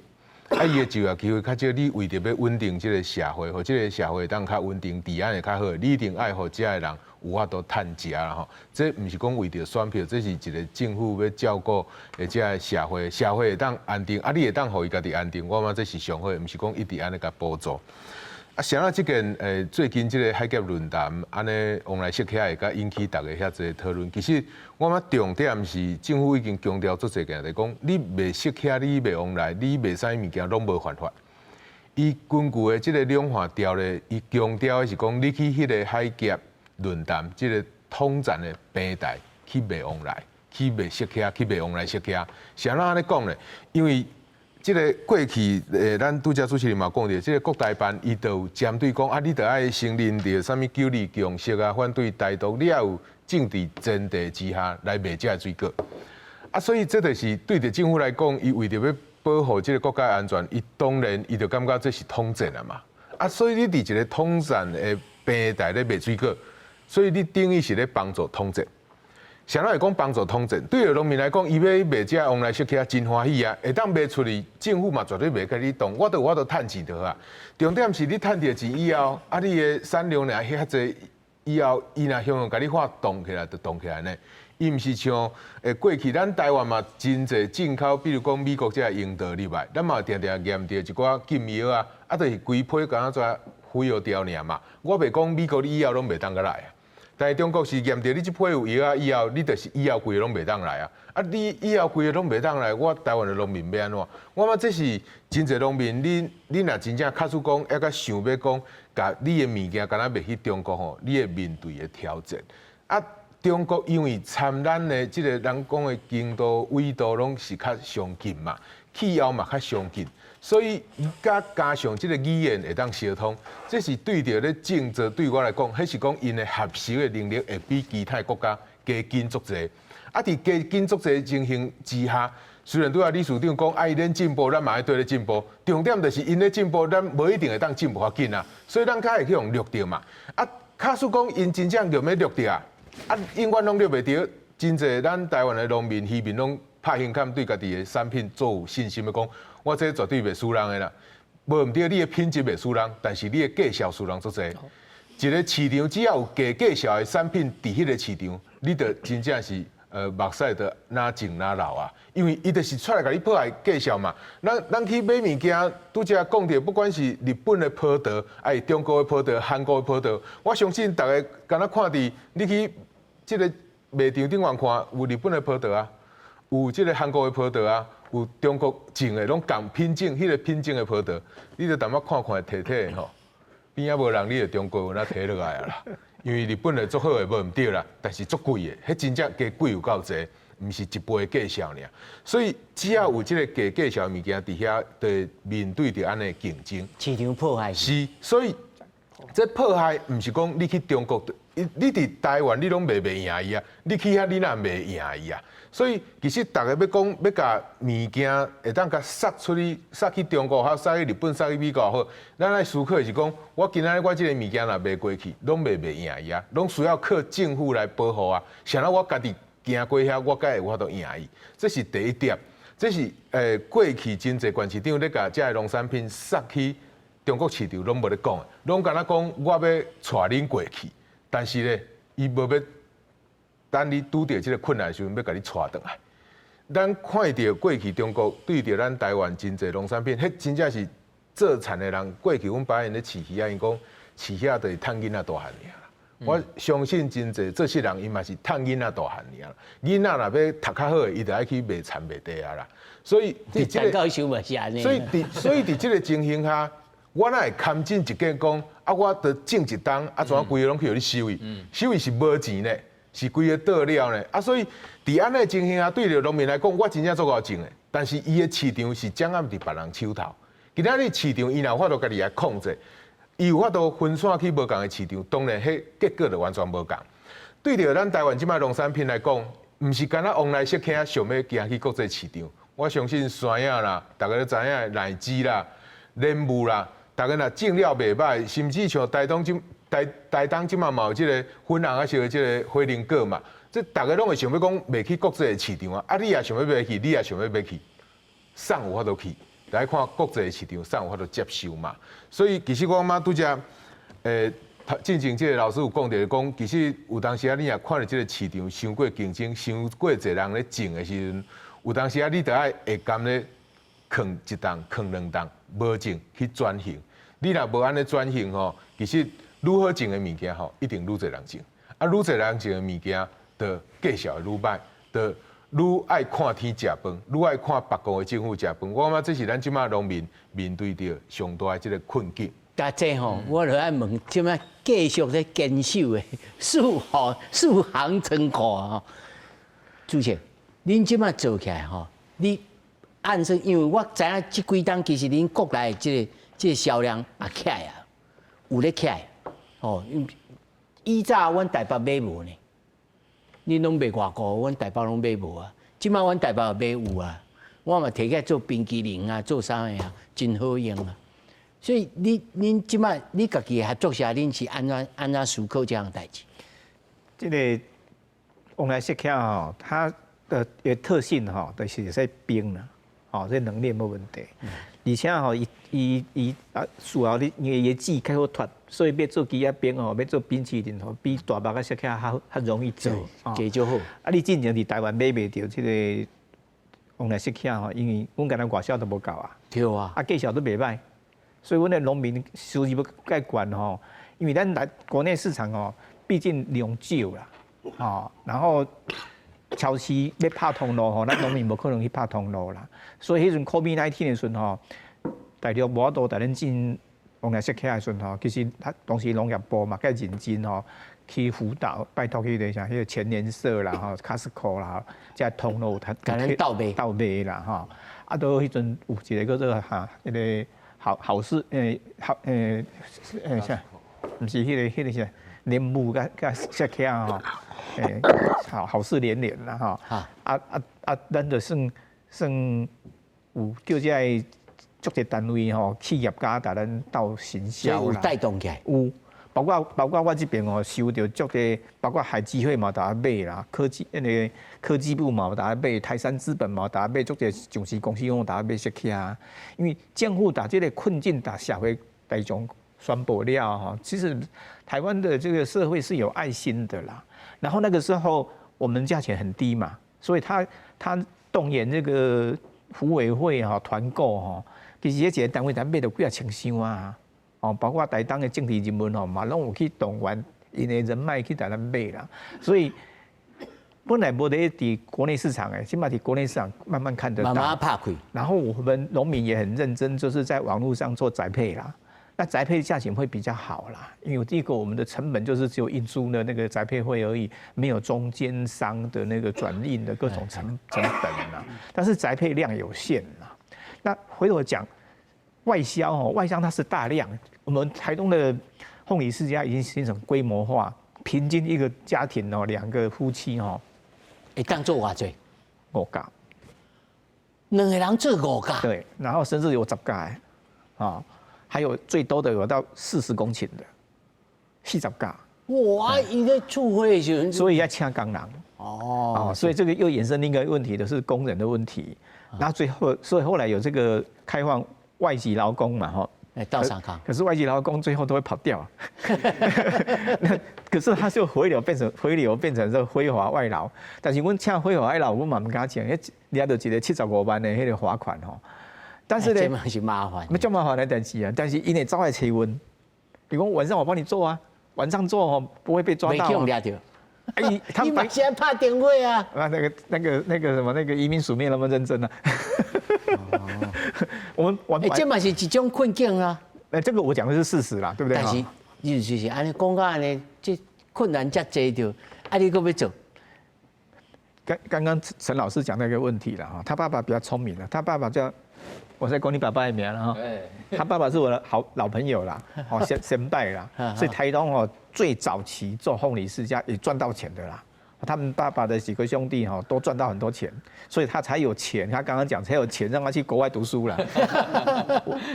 伊的就业机会较少，你为着要稳定这个社会，或这个社会当较稳定，治安会较好，你一定爱互这的人有法度趁食啦吼。这毋是讲为着选票，这是一个政府要照顾这个社会，社会会当安定，你会当互伊家己安定，我嘛这是上好，毋是讲一直安尼甲补助。像啊，即件最近即个海峡论坛，安尼往来说起来，甲引起大家遐侪讨论。其实我嘛重点是政府已经强调做侪件，就讲你袂说起，你袂往来，你袂啥物件拢无犯法。伊根据的即个两化条例，伊强调的是讲，你去迄个海峡论坛，即个统战的平台去袂往来，去袂说起，去袂往来说起。像咱安尼讲咧，因为即个过去，咱拄则主持人嘛讲着，即个国台办伊就针对讲你着爱承认着啥物九二共识啊，反对台独，你也有政治前提之下来卖这水果。所以这就是对着政府来讲，伊为着要保护即个国家安全，伊当然伊就感觉这是统战啊嘛。所以你伫一个统战的平台咧卖水果，所以你等于是咧帮助统战。想要会讲帮助通证，对着农民来讲，伊要卖这往来小客真欢喜啊，会当卖出去，政府嘛绝对袂甲你动，我都趁钱得啊。重点是你趁着钱以后，啊，你的产量若遐济以后，伊若向甲你发动起来，就动起来呢。伊毋是像过去咱台湾嘛，真侪进口，比如讲美国这樱桃入来，咱嘛定定验着一寡禁药啊，啊，就是规批敢若跩废药掉尔嘛。我袂讲美国你以后拢袂当个来啊。但是中国是验着你这批有药啊，以后你就是以后规个拢袂当来啊！啊，你以后规个拢袂当来，我台湾的农民要安怎？我嘛这是真侪农民，你若真正卡出讲，还甲想要讲，甲你的物件敢若卖去中国吼，你会面对的挑战啊！中国因为参咱的这个人讲的经度、纬度拢是较相近嘛，气候嘛较相近。所以，加上这个语言会当相通，这是对着咧政治对我来讲，迄是讲因的合适的能力会比其他国家加紧足济。啊，伫加紧足济情形之下，虽然拄啊李署长讲爱咱进步，咱嘛爱对咧进步。重点就是因咧进步，咱无一定会当进步较紧啊。所以咱较会去用录着嘛。啊，假使讲因真正就要录着啊，永远拢录袂着，真侪咱台湾的农民、渔民拢拍胸坎，对家己的产品做有信心的讲。我这绝对袂输人的啦，无毋对，你的品质袂输人，但是你的价销输人足济。一个市场只要有价销的产品伫迄个市场，你就真正是目屎就哪净哪流啊！因为伊就是出来甲你破坏价销嘛。咱去买物件，拄则讲着，不管是日本的普德，还是中国的普德、韩国的普德，我相信大家敢若看伫你去即个卖场顶面看，有日本的普德啊，有即个韩国的普德啊。有中国种的，拢共品种，迄个品种的葡萄，你着淡薄看看摕摕吼，边仔无人，你着中国有哪摕落来啊啦？因为日本的足好的无毋对啦，但是足贵的，迄真正加贵有够济，毋是一杯价销尔。所以只要有即个价销物件伫遐，就面对着安尼竞争，市场破坏是，所以这破坏毋是讲你去中国，你伫台湾你拢卖赢伊啊，你去遐你哪卖赢伊啊？所以其实大家要讲要甲物件会当甲杀出去，杀去中国，还杀去日本，杀去美国好，咱来思考的是讲，我今仔我即个物件若卖过去，拢卖赢伊啊，拢需要靠政府来保护啊。像咱我家己行过遐，我敢会有法度赢伊，这是第一点。这是过去真侪县市长咧甲遮个农产品杀去中国市场，拢无咧讲的，拢敢若讲我要带恁过去，但是咧伊无要。等你拄着即个困难的时阵，要甲你带转来。咱看到过去中国对着咱台湾真侪农产品，迄真正是做产的人。过去阮爸因咧饲鱼啊，因讲饲遐就是趁囡仔大汉尔啦。我相信真侪做事人，伊嘛是趁囡仔大汉尔啦。囡仔若要读较好的，伊就爱去卖田卖地啊啦。所以伫即个，所以伫即个情形下，我哪会看进一件讲啊，我得种一档啊，怎规个拢去互你收伊？收伊是无钱呢。是规个倒了呢，啊，所以伫安尼情形下，对着农民来讲，我真正足够种的，但是伊的市场是掌握伫别人手头。今仔日市场伊若有法度家己来控制，伊有法度分散去无共的市场，当然迄结果就完全无共。对着咱台湾即卖农产品来讲，毋是干那往来小客想要行去国际市场。我相信山药啦，大家都知影奶鸡啦、莲雾啦，大家若种了袂歹，甚至像台东即嘛有即个粉红啊，是即个火龙果嘛，这大家拢会想要讲卖去国际的市场啊，啊你也想要卖去，你也想要卖去，送有法度去，来看国际的市场，送有法度接受嘛。所以其实我嘛拄则，进前即个老师有讲着讲，其实有当时啊，你也看到即个市场伤过竞争，伤过侪人咧种的时阵，有当时啊，你得爱会甘咧扛一档、扛两档，无种去转型。你若无安尼转型吼，其实。愈好种的物件吼，一定愈侪人种。啊，愈侪人种的物件，就价销会愈歹，就愈爱看天食饭，愈爱看别国的政府食饭。我感觉这是咱即马农民面对着上大的即个困境。但这吼，我就爱问，即马继续在坚守的数行成果吼，主席，恁即马做起来吼，你按说，因为我知影即几档其实恁国内即个销量也起来啊，有咧起来。哦，以早阮台北买无呢，恁拢卖外国，阮台北拢买无啊。即摆阮台北买有啊，我嘛摕起来做冰淇淋啊，做啥个啊，真好用啊。所以恁即摆你家己合作下，恁是安怎思考这样代志？这个往来石刻吼，它的特性吼，就是在冰啦，哦，这能力没问题。而且吼，伊需要你因为籽较好脱，所以要做鸡仔冰吼，要做冰淇淋吼，比大麦个石刻较容易做，价就好。啊，你进前伫台湾买袂到这个往来石刻吼，因为阮敢若外销都无够啊。对啊。啊，价钱都袂歹，所以阮的农民收入要介悬吼，因为咱来国内市场吼，毕竟量少啦，哦，然后超市要拍通路吼，咱农民无可能去拍通路啦，所以迄阵 COVID-19 的时阵吼，大陆无法度带咱进往来石刻的时阵吼，其实当时农业部嘛，介认真吼去辅导，拜托去像迄个全联社啦、吼 Costco 啦，即通路他甲咱倒卖啦吼，啊，到迄阵有一个叫做迄个好事啥，毋是迄个啥莲雾甲石刻吼。好事连连啦哈！咱就算有叫这足个单位吼，企业家甲咱斗行销啦，有带动起来。有，包括我这边哦，收到足个，包括海基会嘛，大家买啦，科技部嘛，大家买，台山资本嘛，大家买，足个上市公司用大家买石刻啊。因为政府把这个困境打社会大众宣布了哈，其实台湾的这个社会是有爱心的啦。然后那个时候我们价钱很低嘛，所以他动员这个福委会哈团购哈，其实这个单位咱买到几啊千箱啊，哦，包括台东的政治人物吼嘛，拢有去动员因的人脉去台咱买啦，所以本来无得伫国内市场起码伫国内市场慢慢看得到，慢慢拍开。然后我们农民也很认真，就是在网络上做宅配啦。那宅配价钱会比较好啦，因为第一个我们的成本就是只有运输的那个宅配费而已，没有中间商的那个转运的各种成本啦。但是宅配量有限啦。那回头讲外销哦，外销它是大量，我们台东的凤梨世家已经形成规模化，平均一个家庭哦，2个夫妻哦，会当做偌济5架，2个人做5架，对，然后甚至有10架啊。还有最多的有到40公顷的，40架。哇！伊咧厝会的时候，所以要请工人。哦，所以这个又衍生另一个问题的是工人的问题。然后所以后来有这个开放外籍劳工嘛，哈。到上岗。可是外籍劳工最后都会跑掉。可是他就回流变成这非法外劳。但是我请非法外劳，我嘛唔敢请，掠到一个75万的迄个罚款吼。但是呢，这嘛是麻烦，那叫麻烦的代志啊。但是因为招来催婚，你讲晚上我帮你做啊，晚上做哦不会被抓到、啊。没抓到。哎，他们现在怕电话啊。啊，那个什么那个移民署没那么认真啊。我们这嘛是一种困境啊。这个我讲的是事实啦，对不对？但是就是安尼讲到安尼，这困难遮济着，啊你搁要做？刚刚陈老师讲那个问题了哈，他爸爸比较聪明了，他爸爸叫。我在讲你爸爸的名了哈，他爸爸是我的老朋友啦，哦先代啦，所以台东哦最早期做凤梨世家也赚到钱的啦，他们爸爸的几个兄弟哈都赚到很多钱，所以他才有钱，他刚刚讲才有钱让他去国外读书啦。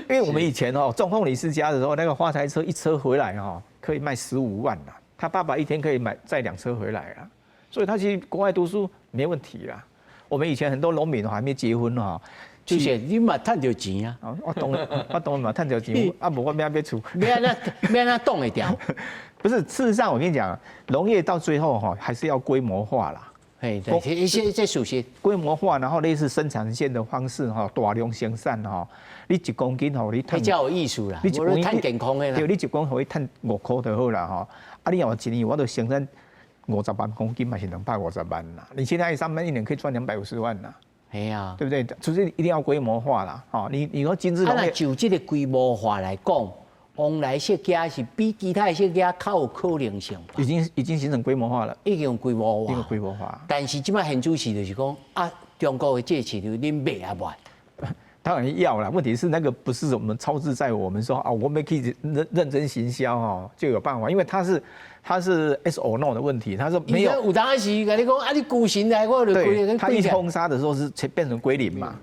因为我们以前哦种凤梨世家的时候，那个花台车一车回来哈可以卖15万啦，他爸爸一天可以载2车回来啦，所以他去国外读书没问题啦。我们以前很多农民还没结婚哈。就是你嘛赚到钱啊！我懂嘛，赚到钱，啊无我咩要厝，咩那动一条。不是，事实上我跟你讲，农业到最后哈还是要规模化啦。哎，对，这属实规模化，然后类似生产线的方式哈，大量生产哈，你1公斤吼，你比较有艺术啦，你1赚健康的啦。对，你1公斤可以赚5块就好啦哈。啊，你要1年我都生产50万公斤嘛是250万啦。你现在上班1年可以赚250万啦。哎呀，对不对？就是一定要规模化啦。哦，你说精致农业，就这个规模化来讲，往来设家是比其他设家较有可能性吧？已经形成规模化了，已经有规模化。一个规模化。但是即摆现主持就是讲啊，中国的这市场恁买啊买？当然要啦，问题是那个不是我们操之在我们说啊，我们可以认真行销哦，就有办法，因为它是 yes or no 的问题，他说没有。有当时跟你讲啊，你股神来我就对，他一封杀的时候是变成归零嘛，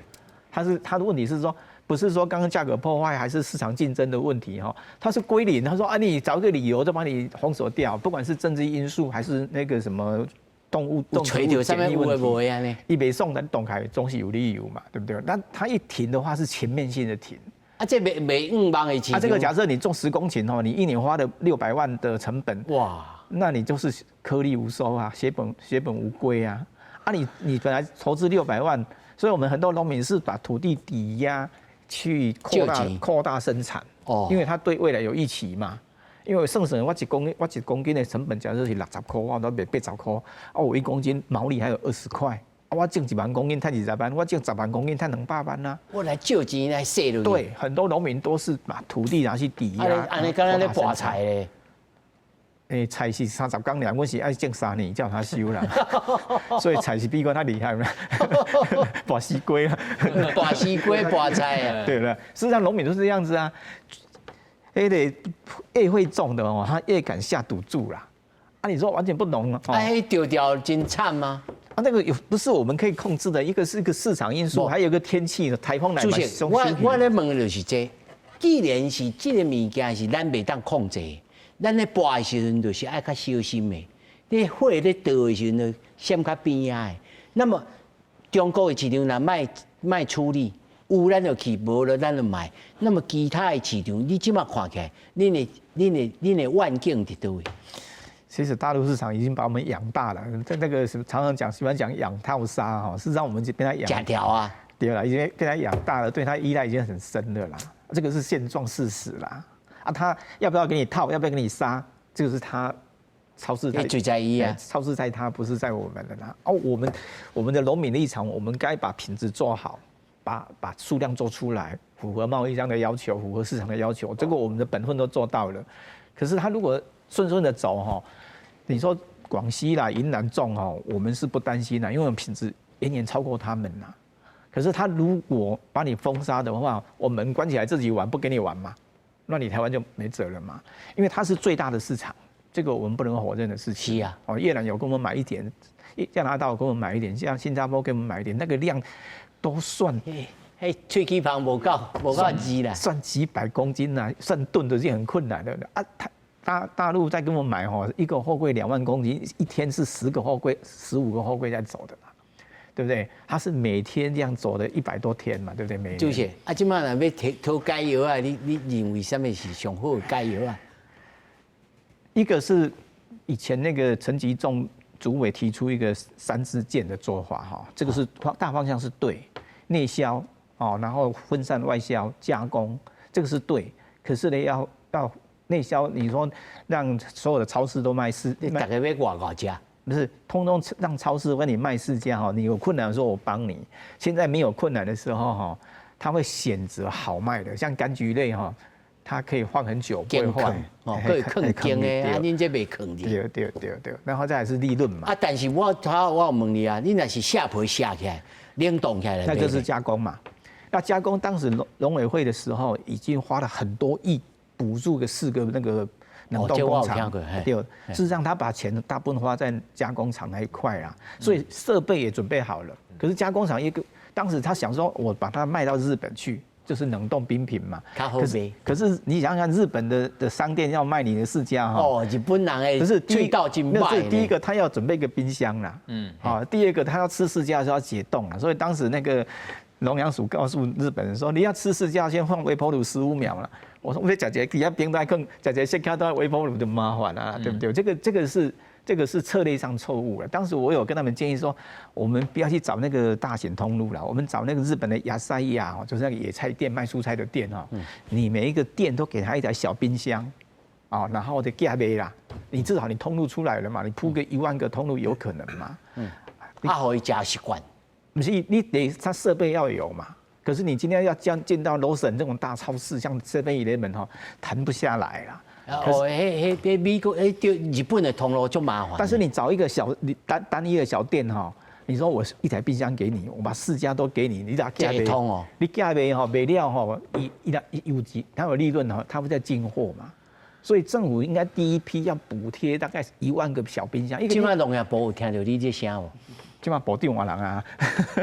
他的问题是说不是说刚刚价格破坏还是市场竞争的问题哈，它是归零，他说啊你找一个理由就把你封锁掉，不管是政治因素还是那个什么动物垂钓上面有的无的安尼，伊袂送咱动开总是有理由嘛，对不对？那它一停的话是全面性的停。啊，这没5万的市场。这个假设你种10公顷哦，你一年花了600万的成本，哇，那你就是颗粒无收啊，血本无归啊。你本来投资600万，所以我们很多农民是把土地抵押去扩大生产，因为他对未来有预期嘛。因为算我一公斤的成本假设是60块，我都卖80块，我1公斤毛利还有20块。我种1万公斤赚20万，我种10万公斤赚200万啊！我来借钱来洗了。对，很多农民都是把土地拿去抵押。安尼刚才咧拔菜咧，菜是30公两，我是爱种3年叫他收啦，所以菜是比我较厉害嘛，拔西瓜啊，拔西瓜拔菜啊。对了，事实上农民都是这样子啊，越会种的哦，他越敢下赌注啦。你说完全不农啊？丢掉真惨吗？那个不是我们可以控制的，一个是一个市场因素，还有一个天气的台风来嘛。我咧问的就是这，既然是这个物件是咱袂当控制，咱咧拔的时阵就是爱较小心的。你火咧倒的时阵，闪较边仔的。那么中国的市场若卖处理，有咱就去，无了咱就卖。那么其他的市场，你即马看起来，恁的愿景伫倒位？其实大陆市场已经把我们养大了，在那个常常喜欢讲养套杀哈，事实上我们就被它养假条啊，对了，已经被它养大了，对它依赖已经很深了啦，这个是现状事实啦。他要不要给你套，要不要给你杀，这个是他超市最在意啊，超市在他，不是在我们的啦。我们的农民立场，我们该把品质做好，把数量做出来，符合贸易商的要求，符合市场的要求，这个我们的本分都做到了。可是他如果顺的走哈，你说广西啦、云南种哈，我们是不担心啦，因为我们品质远远超过他们啦。可是他如果把你封杀的话，我门关起来自己玩，不给你玩嘛，那你台湾就没辙了嘛。因为它是最大的市场，这个我们不能否认的事情。是啊，越南有跟我们买一点，加拿大有跟我们买一点，像新加坡跟我们买一点，那个量都算。吹气旁无够低啦，算几百公斤啦，算吨都是很困难的啊。大陆在跟我买哈，一个货柜2万公斤，一天是10个货柜、15个货柜在走的嘛，对不对？他是每天这样走的100多天嘛，对不对？每就是即马若要投加油啊，你认为什么是上好的加油啊？一个是以前那个陈吉仲主委提出一个3支箭的做法哈，这个是大方向是对，内销哦，然后分散外销加工，这个是对。可是呢，要内销，你说让所有的超市都卖大家要外家，不是，通通让超市跟你卖4家哈，你有困难的时候我帮你。现在没有困难的时候哈，他会选择好卖的，像柑橘类哈，它可以放很久不会坏，可以坑姜的，啊，恁这袂坑的。对，然后再来是利润嘛。但是我问你啊，你若是下皮下起来，冷冻起来，那就是加工嘛。那加工当时农委会的时候，已经花了很多亿。补助个4个那个冷冻工厂，对，事实上他把钱大部分花在加工厂那一块啦，所以设备也准备好了。可是加工厂当时他想说，我把它卖到日本去，就是冷冻冰品嘛。可是你想想看，日本的商店要卖你的4家哈，日本人哎，可是推到进卖。那是第一个，他要准备一个冰箱啦，第二个他要吃4家的时候要解冻了，所以当时那个农粮署告诉日本人说，你要吃4家先放微波炉15秒了。我说我假底下冰在更假先看到微波炉的麻烦啊，对不对？这个是策略上错误了。当时我有跟他们建议说，我们不要去找那个大型通路了，我们找那个日本的亚塞亚，就是那个野菜店卖蔬菜的店哈，你每一个店都给他一台小冰箱，啊，然后的价杯啦，你至少你通路出来了嘛，你铺个1万个通路有可能嘛？可以加习惯，不是你得他设备要有嘛。可是你今天要进到罗省这种大超市，像7-11哈，谈不下来啦。美国日本的通路就麻烦。但是你找一个单一的小店哈，你说我1台冰箱给你，我把4家都给你，你咋价没通哦？你价没哈没料哈，它有利润哈，它会在进货嘛。所以政府应该第一批要补贴大概1万个小冰箱。今晚农业部有听到你这声无？即马部长换人啊。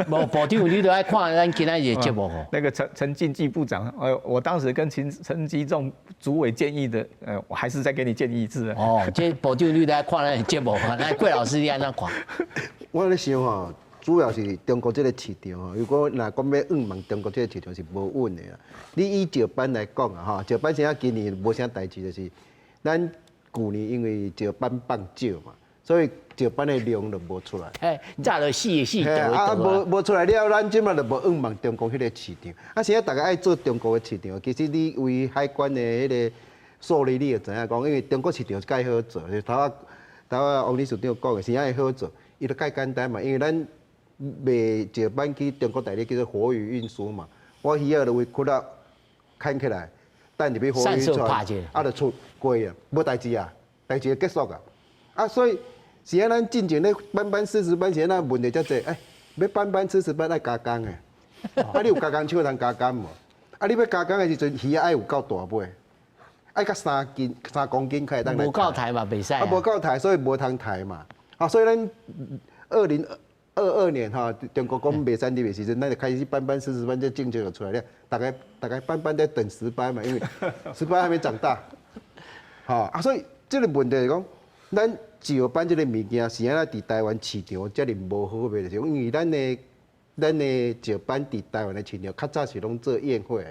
无部长，你都爱看咱今仔日节目哦。那个陈经济部长，我当时跟陈吉仲主委建议的，我还是再给你建议一次。哦，这部长你都爱看咱节目，那桂老师你安怎看？我咧想吼，主要是中国这个市场吼，如果若讲要望中国这个市场是无稳的啦。你以石斑来讲啊，哈，石斑现在今年无啥代志，就是咱去年因为石斑放少嘛，所以石斑的量就无出来。早就死无出来了，咱即马就无望中国迄个市场。现在大家爱做中国的市场，其实你为海关的迄个数理，你就知影讲，因为中国市场介好做，就头仔王理事长讲的，现在会好做。伊就介简单嘛，因为咱卖石斑去中国大陆叫做活鱼运输嘛，我鱼仔就会ขุ了砍起来，等入去活鱼船，就出过啊，无代志啊，代志就结束啊。所以现在咱进前咧斑斑40斑，现在问题遮济，要斑斑40斑爱加工的，你有加工手通加工无？你要加工的时阵，鱼仔爱有够大尾，爱甲3公斤开当来。无够抬嘛，袂使。无够抬，所以无通抬嘛。所以咱2022年哈，中国讲卖产品的时阵，咱就开始斑斑40斑这政策就出来了。大概斑斑在等10斑嘛，因为10斑还没长大。所以这个问题是讲，咱石斑这个物件，是安那伫台湾市场遮尔无好卖，就是因为咱的石斑伫台湾的市场，较早是拢做宴会。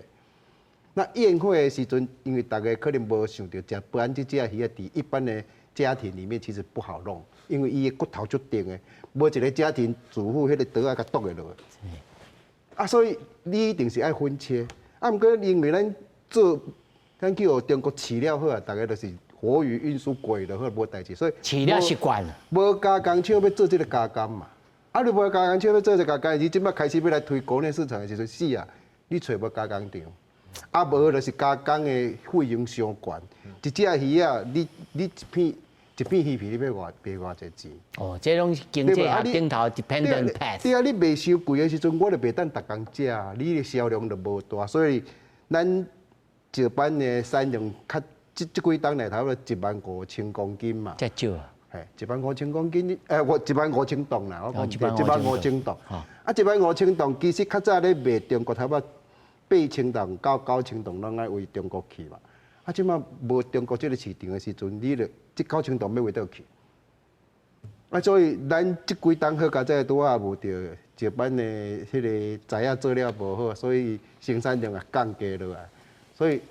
那宴会的时阵，因为大家可能无想到石斑这只鱼啊，伫一般的家庭里面其实不好弄。因为伊的骨头足硬的，无一个家庭主妇迄个刀啊，甲剁下落。所以你一定是爱分切。毋过因为咱叫中国饲料好啊，大家都是活鱼运输过就好，无代志。所以饲料习惯了，无加工厂要做这个加工嘛。你无加工厂要做这个加工，你即摆开始要来推国内市场的时阵，死啊！你找无加工厂，无就是加工的费用伤悬。一只鱼啊，你一片鱼皮你要卖偌济钱？这种经济下顶头 dependent path。对啊，你卖伤贵的时阵，我就袂当逐工食，你的销量就无大，所以咱石斑的产量较即几冬来头了15000公斤嘛。遮少啊？15000公斤，我15000吨啦，我讲15000吨。15000吨其实较早咧卖中国头仔8000吨到9000吨拢爱为中国去嘛。即马无中国这个市场的时阵，你就这9000吨要为倒去。所以咱即几冬好佳哉拄啊无着石斑的迄个材料做了无好，所以生产量也降低落来。所以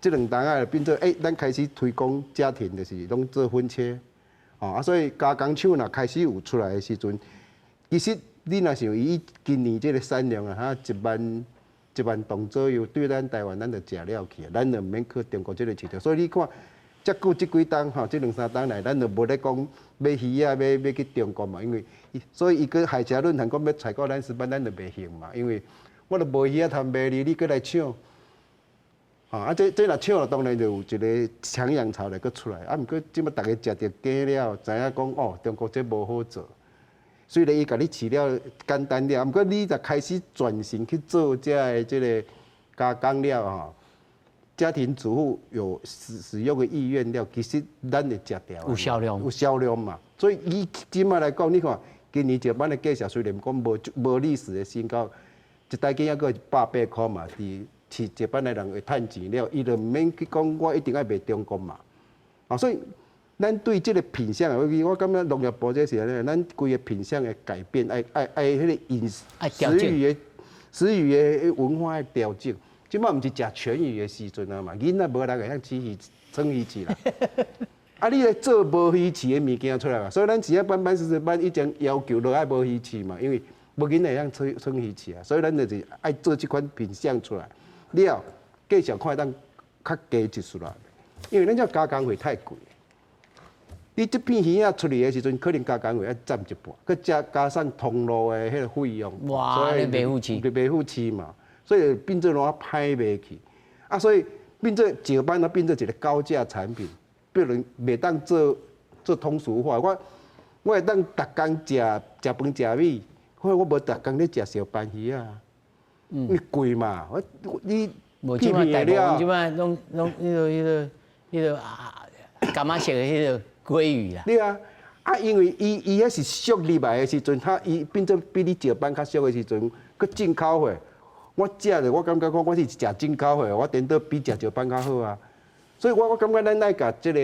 这2冬啊变做咱开始推广家庭就是拢做分切。所以加工厂若开始有出来的时阵，其实你若想以今年这个产量啊，1万吨左右，对咱台湾咱就食了去，咱就毋免去中国这个市场。所以你看，遮久即几冬这2、3冬来，咱就无咧讲买鱼啊，要去中国嘛，因为所以伊个海峡论坛讲要采购咱石斑，咱就袂行嘛，因为我都无鱼啊通卖你过来抢。这若抢了，当然就有一个抢样潮来个出来。毋过即摆大家食着惊了，知影讲中国这无好做。虽然伊甲你饲了简单了，毋过你若开始转型去做这个加工了家庭主妇有使用的意愿了，其实咱会食掉。有销量嘛。所以以即摆来讲，你看今年石斑的价钱虽然讲无历史的新高，一台斤还阁180块嘛，伫饲石斑的人会趁钱了，伊就毋免去讲我一定爱卖中国嘛。所以。咱对这个品相，我感觉农业部这是咱规个品相的改变，爱迄个饮食鱼的文化的调整。即摆毋是食全鱼的时阵啊嘛，囡仔无人会晓饲鱼、撑鱼翅啦。你来做无鱼翅的物件出来嘛，所以咱只要斑斑40斑以前要求落爱无鱼翅嘛，因为无囡仔会晓撑鱼翅啊，所以咱就是爱做这款品相出来，了价钱看当较低一丝啦，因为咱这加工费太贵。你这片鱼啊出嚟的时阵，可能加工费要占一半，佮加上通路的迄个费用，哇，你卖不起，卖不起嘛，所以变做拢歹卖去，所以变做石斑啊，变做一个高价产品，不能袂当做通俗化。我会当逐工食饭食米，我无逐工咧食石斑鱼啊，因为贵嘛，你片片的了，即摆拢迄个干嘛食的迄个鲑鱼啦？对啊，啊，因为伊迄是俗入来的时阵，伊变做比你石斑较俗的时阵，佮进口货。我食着，我感觉讲我是食进口货，我顶多比食石斑较好啊。所以我感觉咱爱甲即个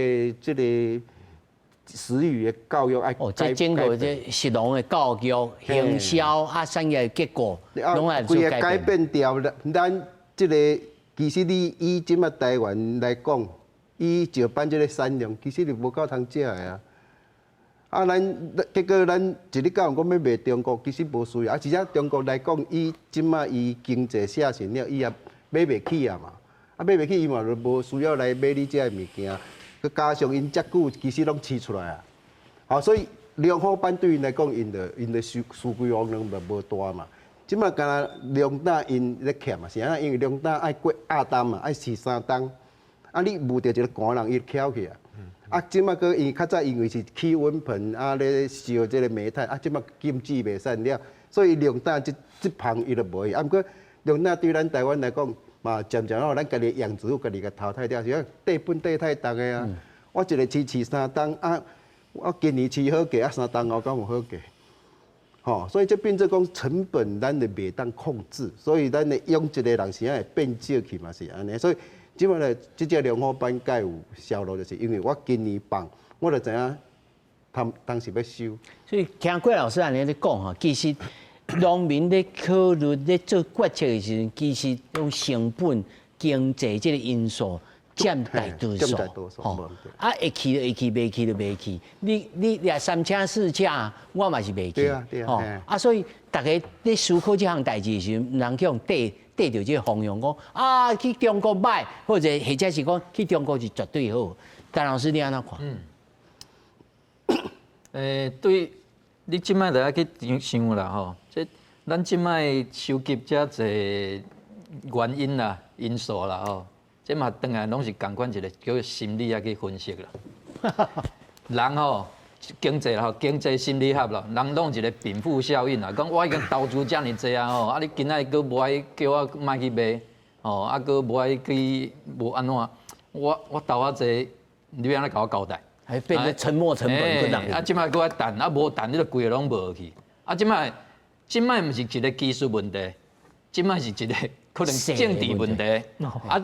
食育的教育爱这经过这食农的教育、营销啊、产业结果，拢爱做改变。改变掉咱即个，其实你以即马台湾来讲，以石斑即个产量，其实是无够通食的啊。啊，结果咱一日到晚讲要卖中国，其实无需要。啊，而且中国来讲，伊即马伊经济下行了，伊也买袂起啊嘛。啊，买袂起伊嘛就无需要来买你遮的物件。佮加上因遮久，其实拢饲出来啊。好，所以量好班对因来讲，因的需求量就无大嘛。即马干那量大因咧欠嘛，是安因为量大爱过亚担嘛，爱饲3担。啊，你务着一个寒人，伊翘起啊。啊，即马个因较早因为是气温盆啊咧烧即个煤炭，啊即马禁止袂使了，所以量大即项伊就无去。啊，毋过量大对咱台湾来讲，嘛渐渐咱家己养殖户家己个淘汰掉，是地本地太重个啊。我一个饲3担啊，我今年饲好价啊，3担后敢有好价？吼，所以这变做讲成本咱就袂当控制，所以咱的用一个人时会变少去嘛是安尼，所以。即摆咧，即只量好班改有销路，就是因为我今年放，我就知影当时要收。所以听郭老师安尼咧讲吼，其实农民咧考虑咧做决策的时阵，其实用成本、经济这个因素占大多数。吼，啊，会去就会去，袂去就袂去。你俩3车4车，我嘛是袂去。对啊，对啊。啊，所以大家咧思考这项代志的时阵，毋通去用对着这个方向讲啊，去中国买，或者是讲去中国是绝对好。陈老师，你安怎看？对，你即摆就要去想啦吼，即咱即摆收集遮侪原因啦、因素啦吼，即嘛当然拢是共款一个叫心理啊去分析啦。人吼。经济吼，经济心理学咯，人拢一个贫富效应啊。讲我已经投资遮尔济啊吼，啊你今仔佫无爱叫我卖去卖，吼啊佫无爱去无安怎？我投啊济，你要安怎甲我交代？还变成沉没成本个人。啊，即摆佫爱等，啊无等你就规个拢无去。啊，即摆毋是一个技术问题，即摆是一个可能政治问题。啊，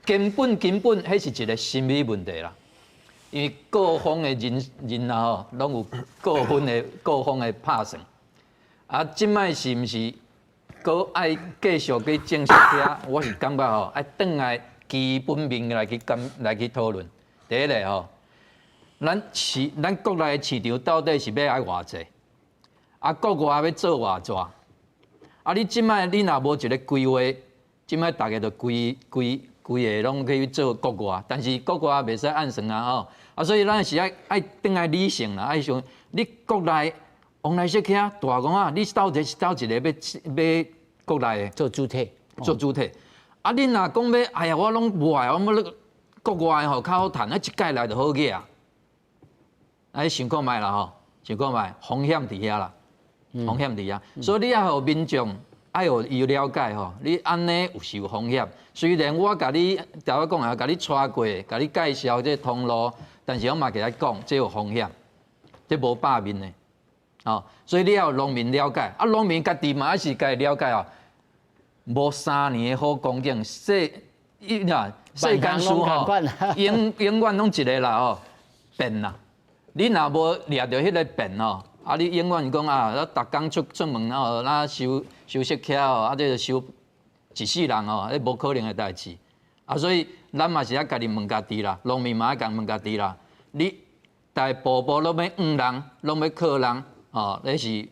根本，迄是一个心理问题啦。因为各方的人啊吼，拢有各方的拍算。啊，即摆是毋是搁爱继续去正式遐？我是感觉吼，爱转来基本面来去讨论。第一个吼，咱国内的市场到底是要爱偌济？啊，国外要做偌济？啊，你即摆你若无一个规划，即摆大家就规个拢去做国外，但是国外袂使按算啊吼。啊，所以咱是爱转来理性啦，爱想你国内往来些遐大公啊，你到底是一个要国内的做主体，啊，你若讲要，哎呀，我拢无爱，我要国外吼较好赚，啊，一届来就好个啊。哎，想看卖啦吼，想看卖，风险伫遐啦，风险伫遐，所以你要互民众爱互伊了解吼，你安尼有风险。虽然我甲你条我讲啊，甲你带过，甲你介绍这通路。但是我嘛给他讲，这有风险，这无罢免的，哦，所以你要农民了解，啊，农民家己嘛也是该了解哦。无3年的好光景，世间事吼，永远拢一个啦哦，变啦。你若无掠着迄个变吼，啊，你永远讲啊，逐工出门吼，那收息客吼，啊，这收一世人吼，迄无可能的代志。啊，所以咱嘛是要家己问家己啦，农民嘛要家问家己啦。你大步步拢要人，拢要靠人，哦，那是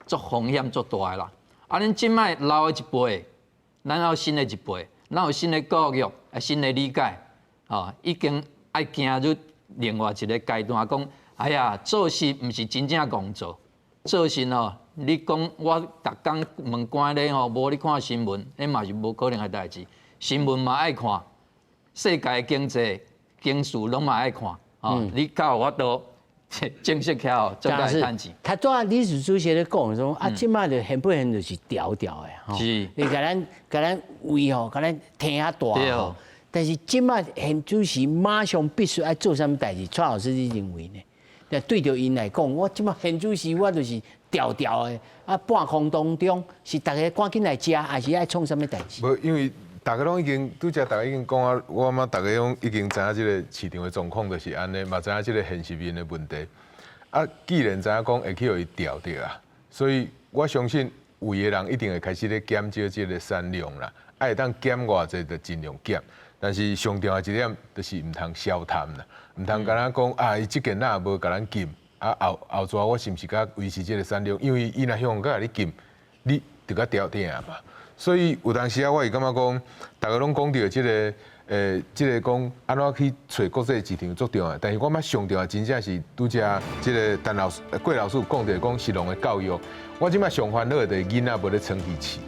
足风险足大的啦。啊，恁即摆老的一辈，咱有新的一辈，咱有新的教育，新的理解，哦，已经爱行入另外一个阶段，讲，哎呀，做事毋是真正工作，做事吼，你讲我逐工门关咧吼，无你看新闻，那嘛是无可能的代志。新闻嘛爱看，世界经济、经事拢嘛爱看。哦，你到我都正式起哦，正在谈钱。他昨历史主席咧讲说，啊，即摆就现本现就是调调的吼。是。你甲咱位吼，甲咱听下大吼。但是即摆现主席马上必须爱做什么代志？蔡老师你认为呢？但对着因来讲，我即马现主时我就是调调的，啊，半空当中是大家赶紧来食，还是爱创什么代志？无，因为大家拢已经拄则大家已经讲啊，我嘛大家拢已经知影即个市场的状况就是安尼，嘛知影即个现实面的问题。啊，既然知影讲会去互伊调着啊，所以我相信有的人一定会开始咧减少即个产量啦。啊，会当减偌济就尽量减，但是上重要一点就是毋通消贪啦，毋通干那讲啊，伊即件那无甲咱禁，啊后续我是毋是甲维持即个产量？因为伊若向甲你禁，你就甲调定嘛。所以有当时啊，我会感觉讲，大家拢讲到即个即个讲安怎去找国际市场足重要，但是我嘛上重要真正是拄则即个郭老师讲着讲食农的教育，我即摆上烦恼的就是囡仔无咧撑鱼翅，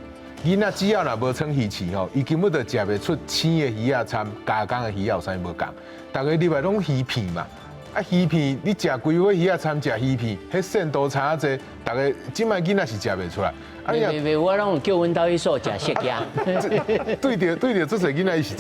囡仔只要若无撑鱼翅吼，伊根本就食袂出青的鱼仔餐，加工的鱼仔有啥无共，大家入来拢鱼片嘛。啊，鱼片你食规尾鱼仔餐食鱼片，迄鲜度差济，大家即摆囡仔是食袂出来。我拢有叫阮兜去所食色家。对着做侪囡仔伊是。